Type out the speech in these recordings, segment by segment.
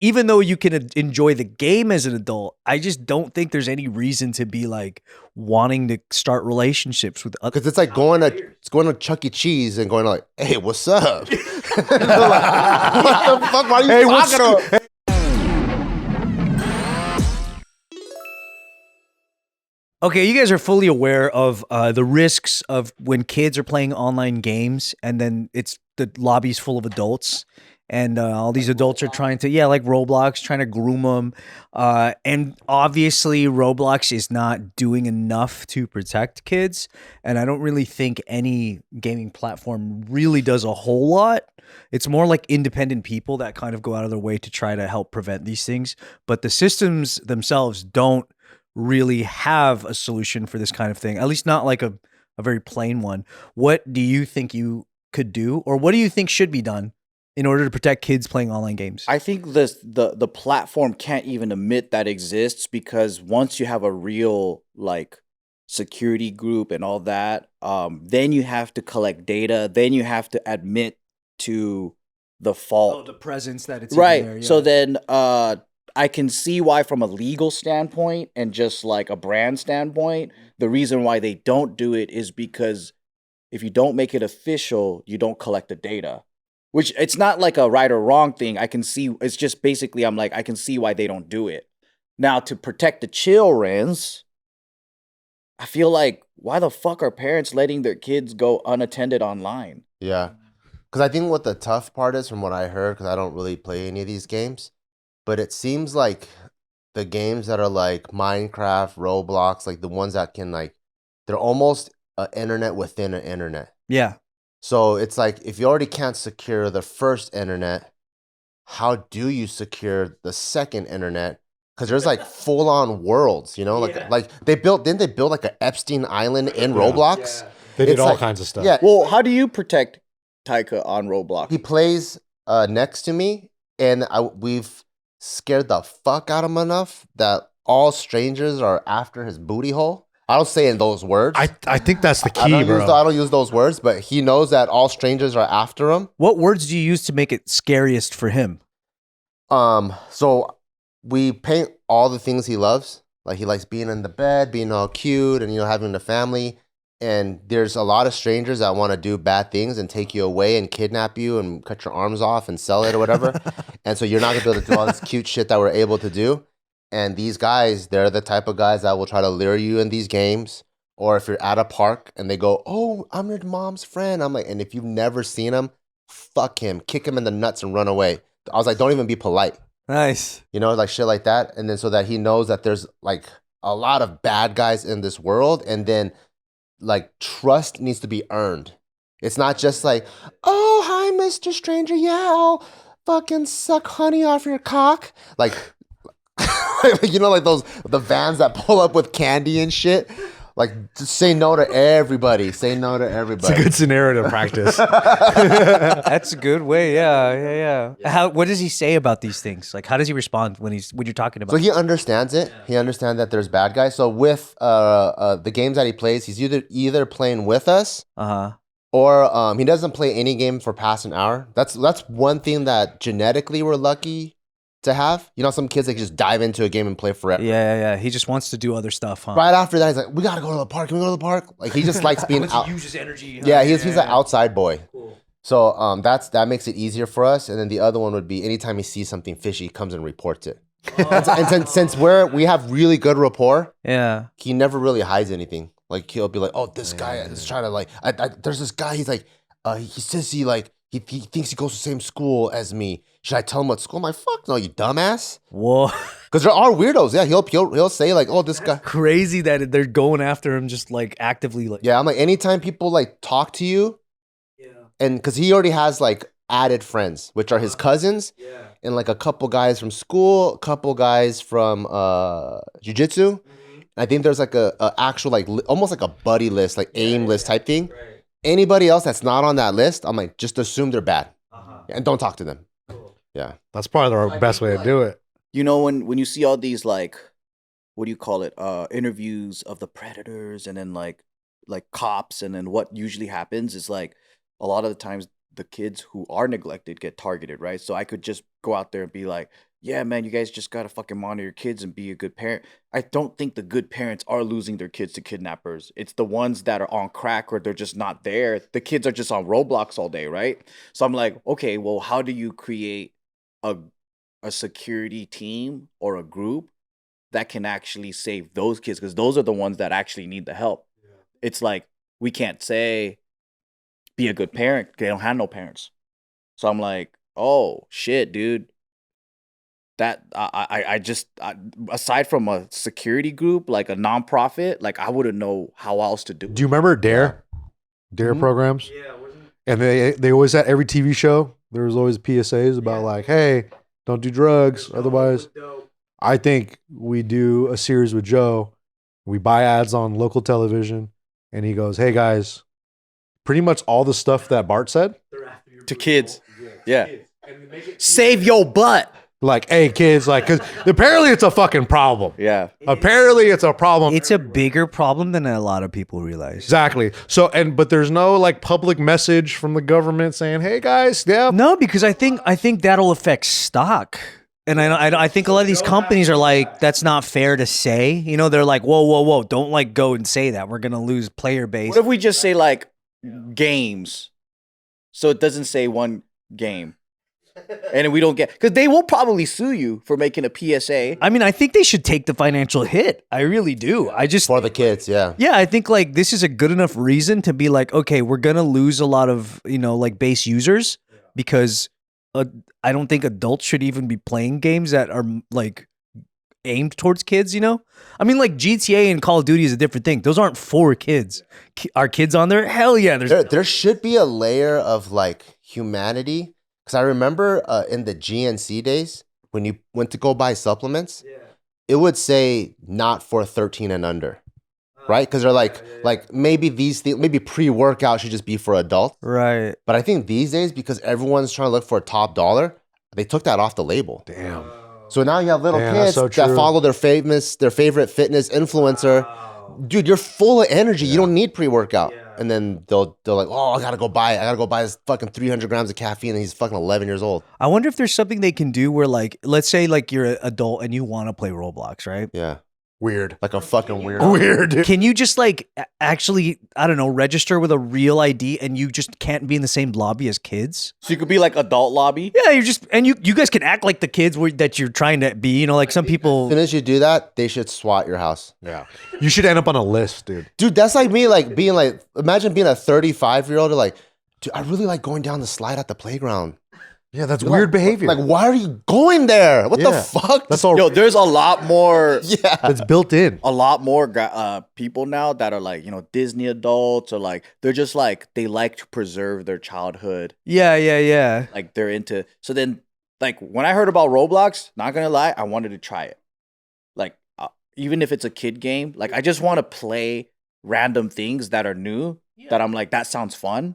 even though you can enjoy the game as an adult, I just don't think there's any reason to be like wanting to start relationships with other. Because it's like going to Chuck E. Cheese and going like, hey, what's up? Like, what the fuck? Why are you talking to? Okay, you guys are fully aware of the risks of when kids are playing online games and then it's the lobby's full of adults and all these adults are trying to, like Roblox, trying to groom them. And obviously Roblox is not doing enough to protect kids. And I don't really think any gaming platform really does a whole lot. It's more like independent people that kind of go out of their way to try to help prevent these things. But the systems themselves don't really have a solution for this kind of thing, at least not like a very plain one. What do you think you could do, or what do you think should be done in order to protect kids playing online games? I think the platform can't even admit that exists, because once you have a real like security group and all that, then you have to collect data, then you have to admit to the fault, the presence that it's right in there, yeah. So then I can see why, from a legal standpoint and just like a brand standpoint, the reason why they don't do it is because if you don't make it official, you don't collect the data. Which, it's not like a right or wrong thing. I can see, it's just basically, I'm like, I can see why they don't do it. Now, to protect the childrens, I feel like, why the fuck are parents letting their kids go unattended online? Yeah. Because I think what the tough part is, from what I heard, because I don't really play any of these games, but it seems like the games that are like Minecraft, Roblox, like the ones that can like, they're almost an internet within an internet. Yeah. So it's like, if you already can't secure the first internet, how do you secure the second internet? Because there's like full on worlds, you know, like didn't they build like an Epstein Island in Roblox? Yeah. They did all kinds of stuff. Yeah. Well, how do you protect Taika on Roblox? He plays next to me, and we've scared the fuck out of him enough that all strangers are after his booty hole. I don't say in those words. I think that's the key, bro. I don't use those words, but he knows that all strangers are after him. What words do you use to make it scariest for him? So we paint all the things he loves. Like, he likes being in the bed, being all cute, and, you know, having a family. And there's a lot of strangers that want to do bad things and take you away and kidnap you and cut your arms off and sell it or whatever. And so you're not going to be able to do all this cute shit that we're able to do. And these guys, they're the type of guys that will try to lure you in these games. Or if you're at a park and they go, oh, I'm your mom's friend. I'm like, and if you've never seen him, fuck him. Kick him in the nuts and run away. I was like, don't even be polite. Nice. You know, like shit like that. And then so that he knows that there's like a lot of bad guys in this world. And then like trust needs to be earned. It's not just like, oh, hi, Mr. Stranger. Yeah, I'll fucking suck honey off your cock. Like, you know, like the vans that pull up with candy and shit. Like, just say no to everybody. Say no to everybody. It's a good scenario to practice. That's a good way. Yeah. What does he say about these things? Like, how does he respond when you're talking about? So he understands it. He understands that there's bad guys. So with the games that he plays, he's either playing with us, or he doesn't play any game for past an hour. That's one thing that genetically we're lucky to have. You know, some kids, they can just dive into a game and play forever. Yeah. He just wants to do other stuff, huh? Right after that, he's like, we gotta go to the park. Can we go to the park? Like, he just likes being out. He uses energy. Huh? Yeah, he's an outside boy. Cool. So that makes it easier for us. And then the other one would be, anytime he sees something fishy, he comes and reports it. And since we have really good rapport, he never really hides anything. Like, he'll be like, oh, this guy is trying to like, there's this guy, he's like, he says he thinks he goes to the same school as me. Should I tell him what school? I'm like, fuck no, you dumbass. Whoa. Because there are weirdos. Yeah, he'll say like, oh, this guy. Crazy that they're going after him, just like actively. Like, yeah, I'm like, anytime people like talk to you, and because he already has like added friends, which are his cousins, and like a couple guys from school, a couple guys from jiu-jitsu. I think there's like a actual like almost like a buddy list, like aim list type thing. Right. Anybody else that's not on that list, I'm like, just assume they're bad, and don't talk to them. Yeah, that's probably the best way to do it. You know, when you see all these like, what do you call it? Interviews of the predators, and then like cops, and then what usually happens is like a lot of the times the kids who are neglected get targeted, right? So I could just go out there and be like, yeah, man, you guys just gotta fucking monitor your kids and be a good parent. I don't think the good parents are losing their kids to kidnappers. It's the ones that are on crack or they're just not there. The kids are just on Roblox all day, right? So I'm like, okay, well, how do you create a security team or a group that can actually save those kids? Because those are the ones that actually need the help. Yeah. It's like, we can't say, be a good parent. They don't have no parents. So I'm like, oh, shit, dude. That I just aside from a security group, like a nonprofit, like I wouldn't know how else to do it. Do you remember Dare programs? Yeah. And they always had every TV show. There was always PSAs about like, hey, don't do drugs. Otherwise, I think we do a series with Joe. We buy ads on local television, and he goes, hey guys, pretty much all the stuff that Bart said to kids. Yeah. Save your butt. Like, hey, kids, like, because apparently it's a fucking problem. Yeah. Apparently it's a problem. It's a bigger problem than a lot of people realize. Exactly. So, but there's no like public message from the government saying, hey guys, yeah. No, because I think that'll affect stock. And I think a lot of these companies are like, that's not fair to say. You know, they're like, whoa, don't like go and say that. We're going to lose player base. What if we just say like games? So it doesn't say one game. And we don't get, because they will probably sue you for making a PSA. I mean, I think they should take the financial hit. I really do. I just for the kids, yeah. Yeah, I think like this is a good enough reason to be like, okay, we're gonna lose a lot of like base users because I don't think adults should even be playing games that are like aimed towards kids. You know, I mean, like GTA and Call of Duty is a different thing. Those aren't for kids. Are kids on there? Hell yeah. There should be a layer of like humanity. Because I remember in the GNC days, when you went to go buy supplements, it would say not for 13 and under, right? Because they're like, maybe these things, maybe pre-workout should just be for adults. Right. But I think these days, because everyone's trying to look for a top dollar, they took that off the label. Damn. So now you have little kids that follow their favorite fitness influencer. Dude, you're full of energy. You don't need pre-workout. And then they'll like, oh, I gotta go buy this fucking 300 grams of caffeine, and he's fucking 11 years old. I wonder if there's something they can do where, like, let's say like you're an adult and you want to play Roblox, right? Yeah. Weird. Like a fucking weird. Weird. Can you just like actually, I don't know, register with a real ID and you just can't be in the same lobby as kids? So you could be like adult lobby? Yeah, you're just, and you guys can act like the kids that you're trying to be, you know, like some people. As soon as you do that, they should SWAT your house. Yeah. You should end up on a list, dude. Dude, that's like me, like being like, imagine being a 35-year-old, like, dude, I really like going down the slide at the playground. Yeah, that's weird behavior. Like, why are you going there? What the fuck? That's all. Yo, there's a lot more. Yeah, that's built in. A lot more people now that are like, you know, Disney adults, or like they're just like they like to preserve their childhood. Yeah. Like they're into. So then, like when I heard about Roblox, not gonna lie, I wanted to try it. Like even if it's a kid game, like I just want to play random things that are new. That I'm like, that sounds fun.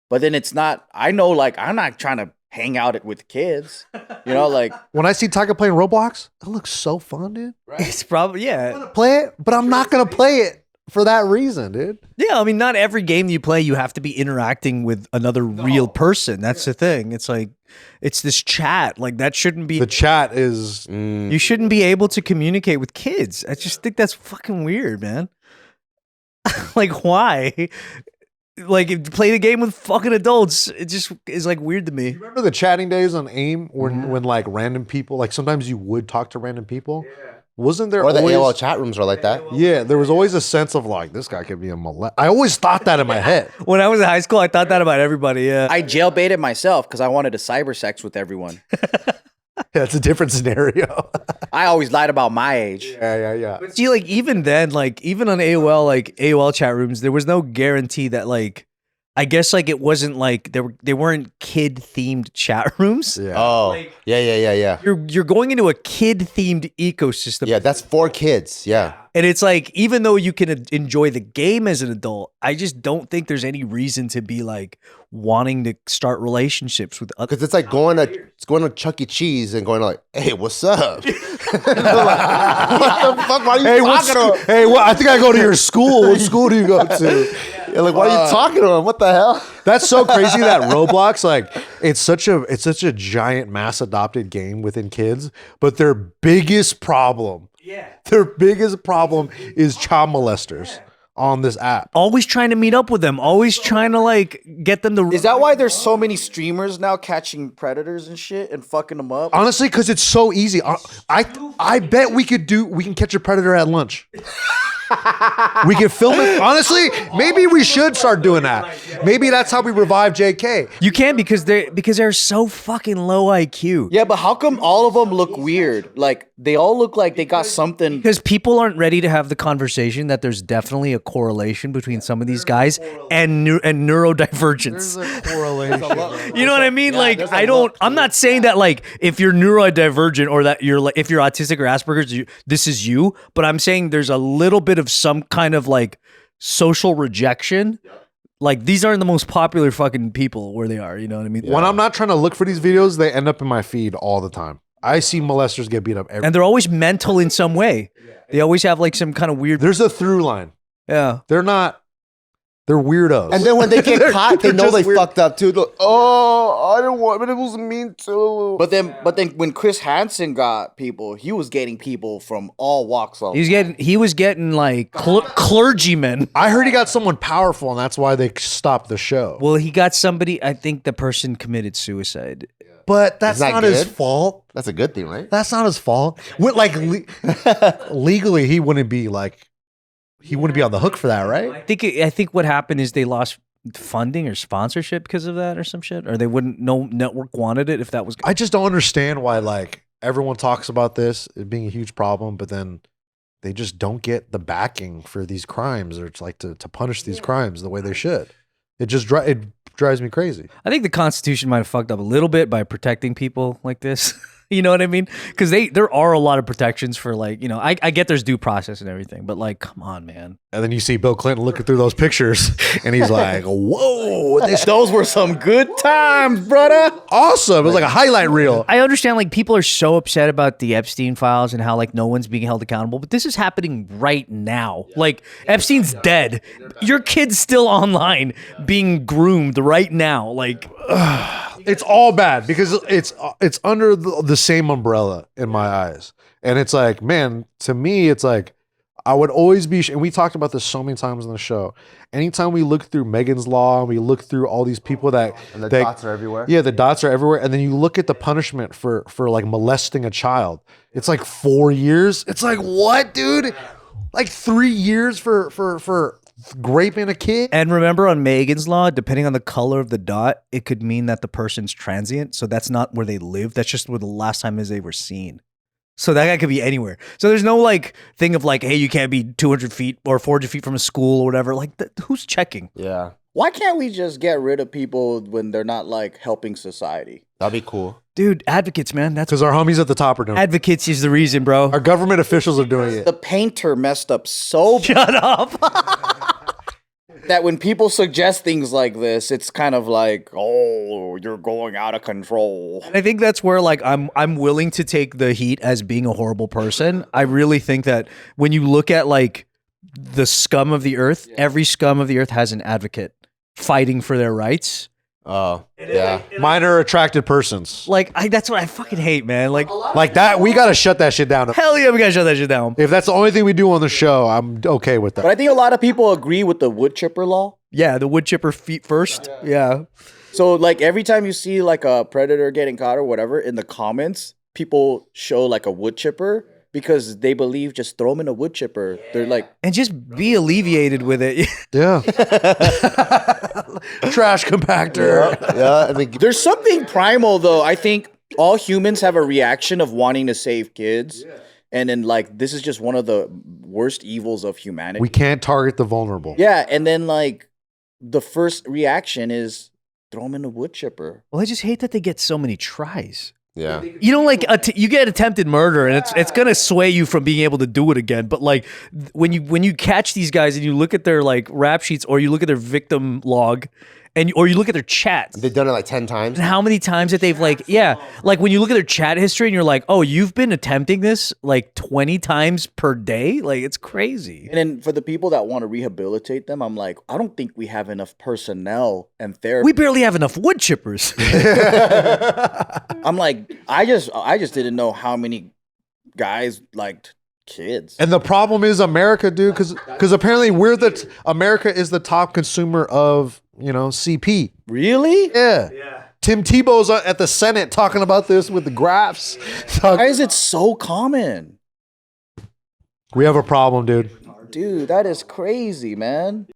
But then it's not. I know, like I'm not trying to hang out with kids, you know, like when I see Tiger playing Roblox, it looks so fun, dude. Right? It's probably, I'm gonna play it, but I'm not gonna play it for that reason, dude. Yeah, I mean, not every game you play, you have to be interacting with another real person. That's the thing. It's like, it's this chat. Like that shouldn't be. The chat is. You shouldn't be able to communicate with kids. I just think that's fucking weird, man. Like, why? Like, play the game with fucking adults. It just is like weird to me. You remember the chatting days on AIM when like random people, like sometimes you would talk to random people? Yeah. Wasn't there or the always, AOL chat rooms are like that? Yeah, there was always a sense of like, this guy could be a molest. I always thought that in my head. When I was in high school, I thought that about everybody, yeah. I jailbaited myself because I wanted to cyber sex with everyone. Yeah, it's a different scenario. I always lied about my age. Yeah. But see, like, even then, like, even on AOL, like, AOL chat rooms, there was no guarantee that, like, I guess, like, it wasn't, like, they weren't kid-themed chat rooms. Yeah. Oh, like, yeah. You're going into a kid-themed ecosystem. Yeah, that's for kids, yeah. And it's like, even though you can enjoy the game as an adult, I just don't think there's any reason to be like wanting to start relationships with others. Because it's like going to Chuck E. Cheese and going like, hey, what's up? Like, what the fuck are you talking about? Hey, I think I go to your school. What school do you go to? You're like, why are you talking to him? What the hell? That's so crazy that Roblox, like, it's such a giant mass adopted game within kids, but their biggest problem is child molesters on this app. Always trying to meet up with them. Always trying to like get them to. Is that why there's so many streamers now catching predators and shit and fucking them up? Honestly, because it's so easy. I bet we can catch a predator at lunch. We can film it. Honestly, maybe we should start doing that. Maybe that's how we revive JK. You can because they're so fucking low IQ. Yeah, but how come all of them look weird? Like they all look like they got something. Because people aren't ready to have the conversation that there's definitely a correlation between some of these guys and neurodivergence. There's a correlation. You know what I mean? Yeah, like there's a lot I'm not saying that like if you're neurodivergent or that you're like if you're autistic or Asperger's, this is you. But I'm saying there's a little bit of some kind of like social rejection. Like these aren't the most popular fucking people where they are. You know what I mean? When I'm not trying to look for these videos, they end up in my feed all the time. I see molesters get beat up every. And they're always mental in some way. They always have like some kind of weird. There's a through line. Yeah. They're weirdos. And then when they get caught, they they're know just they weird. fucked up too. They're like, oh, I didn't want, but it was mean too. But then when Chris Hansen got people, he was getting people from all walks of. He was getting like clergymen. I heard he got someone powerful, and that's why they stopped the show. Well, he got somebody. I think the person committed suicide. But that's Isn't that not his good? fault. That's a good thing, right? That's not his fault. Like legally, he wouldn't be on the hook for that, right? I think what happened is they lost funding or sponsorship because of that or some shit, or they wouldn't. No network wanted it if that was. I just don't understand why like everyone talks about this it being a huge problem, but then they just don't get the backing for these crimes, or it's like to punish these crimes the way they should. It drives me crazy. I think the Constitution might have fucked up a little bit by protecting people like this. You know what I mean? Because there are a lot of protections for like, you know, I get there's due process and everything, but like, come on, man. And then you see Bill Clinton looking through those pictures, and he's like, "Whoa, Those were some good times, brother. awesome!" It was like a highlight reel. I understand like people are so upset about the Epstein files and how like no one's being held accountable, but this is happening right now. Like Epstein's dead. Your kid's still online being groomed right now. Like, It's all bad because it's under the same umbrella in my eyes, and it's like, man, to me, it's like I would always be. And we talked about this so many times on the show. Anytime we look through Megan's Law and we look through all these people that And the dots are everywhere. Yeah, the dots are everywhere, and then you look at the punishment for like molesting a child. It's like 4 years. It's like what, dude? Like 3 years for raping a kid. and remember on Megan's Law, depending on the color of the dot, it could mean that the person's transient. So that's not where they live. That's just where the last time is they were seen. So that guy could be anywhere. So there's no like thing of like, hey, you can't be 200 feet or 400 feet from a school or whatever. Like, who's checking? Yeah, Why can't we just get rid of people when they're not like helping society? that'd be cool. Dude, advocates, man. That's Because our homies at the top are doing it. advocates is the reason, bro. Our government officials are doing it. The painter messed up so bad Shut up. that when people suggest things like this, it's kind of like, oh, you're going out of control. I think that's where like I'm willing to take the heat as being a horrible person. I really think that when you look at like the scum of the earth, every scum of the earth has an advocate fighting for their rights. Oh, yeah. Mine are attracted persons. Like that's what I fucking hate, man. Like Like that, we got to shut that shit down. hell yeah, we gotta shut that shit down. If that's the only thing we do on the show, I'm okay with But that. I think a lot of people agree with the wood chipper law. Yeah, the wood chipper feet first. Yeah. So like every time you see like a predator getting caught or whatever, in the comments, people show like a wood chipper because they believe just throw them in a wood chipper. They're like, And just be alleviated with it. Yeah. Trash compactor. Yeah, I mean, there's something primal though. I think all humans have a reaction of wanting to save kids. And then like this is just one of the worst evils of humanity. We can't target the vulnerable. Yeah, and then like the first reaction is throw them in a wood chipper. Well, I just hate that they get so many tries. yeah. You know, like you get attempted murder, and it's gonna sway you from being able to do it again. But like when you catch these guys and you look at their like rap sheets or you look at their victim log, and or you look at their chats. They've done it like 10 times. And how many times that they've like, like when you look at their chat history and you're like, oh, you've been attempting this like 20 times per day? Like, it's crazy. And then for the people that want to rehabilitate them, I'm like, I don't think we have enough personnel and therapy. We barely have enough wood chippers. I'm like, I just didn't know how many guys liked kids. And the problem is America, dude, because apparently America is the top consumer of, CP. Really? Yeah. Tim Tebow's at the Senate talking about this with the graphs. Why is it so common? We have a problem, dude. Dude, that is crazy, man.